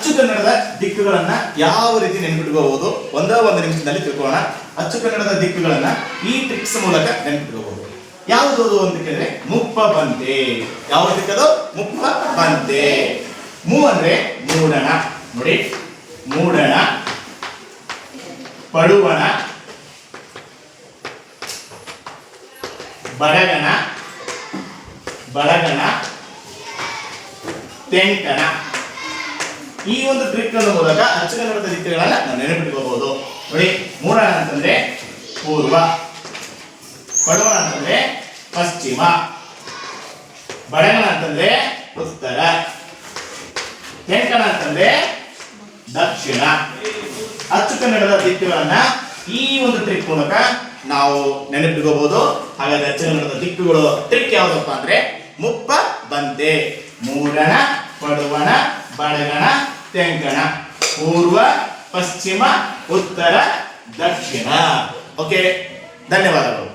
ಅಚ್ಚು ಕನ್ನಡದ ದಿಕ್ಕುಗಳನ್ನ ಯಾವ ರೀತಿ ನೆನಪಿಟ್ಕೋಬಹುದು ಒಂದೇ ಒಂದು ನಿಮಿಷದಲ್ಲಿ ತಿಳ್ಕೊಳ್ಳೋಣ. ಅಚ್ಚು ಕನ್ನಡದ ದಿಕ್ಕುಗಳನ್ನ ಈ ಟ್ರಿಕ್ಸ್ ಮೂಲಕ ನೆನಪಿಟ್ಕೋಬಹುದು. ಯಾವುದು ಅಂತ ಕೇಳಿದ್ರೆ ಮುಪ್ಪ ಬಂತೆ. ಯಾವ ದಿಕ್ಕದು? ಮುಪ್ಪ ಬಂತೆ. ಮೂ ಅಂದ್ರೆ ಮೂಡಣ. ನೋಡಿ, ಮೂಡಣ, ಪಡುವಣ, ಬಡಗಣ, ಬಳಗಣ, ತೆಂಕಣ. ಈ ಒಂದು ಟ್ರಿಕ್ ಮೂಲಕ ಅಚ್ಚು ಕನ್ನಡದ ದಿಕ್ಕುಗಳನ್ನ ನಾವು ನೆನಪಿಟ್ಕೋಬಹುದು. ನೋಡಿ, ಮೂಡಣ ಅಂತಂದ್ರೆ ಪೂರ್ವ, ಪಡುವಣ ಅಂತಂದ್ರೆ ಪಶ್ಚಿಮ, ಬಡಗಣ ಅಂತಂದ್ರೆ ಉತ್ತರ, ತೆಂಕಣ ಅಂತಂದ್ರೆ ದಕ್ಷಿಣ. ಅಚ್ಚು ಕನ್ನಡದ ದಿಕ್ಕುಗಳನ್ನ ಈ ಒಂದು ಟ್ರಿಕ್ ಮೂಲಕ ನಾವು ನೆನಪಿಟ್ಕೋಬಹುದು. ಹಾಗಾದ್ರೆ ಅಚ್ಚು ಕನ್ನಡದ ದಿಕ್ಕುಗಳು ಟ್ರಿಕ್ ಯಾವ್ದಪ್ಪ ಅಂದ್ರೆ ಮುಪ್ಪ ಬಂತೆ, ಮೂಡಣ, ಪಡುವಣ, ಬಡಗಣ, ತೆಂಕಣ, ಪೂರ್ವ, ಪಶ್ಚಿಮ, ಉತ್ತರ, ದಕ್ಷಿಣ. ಓಕೆ, ಧನ್ಯವಾದಗಳು.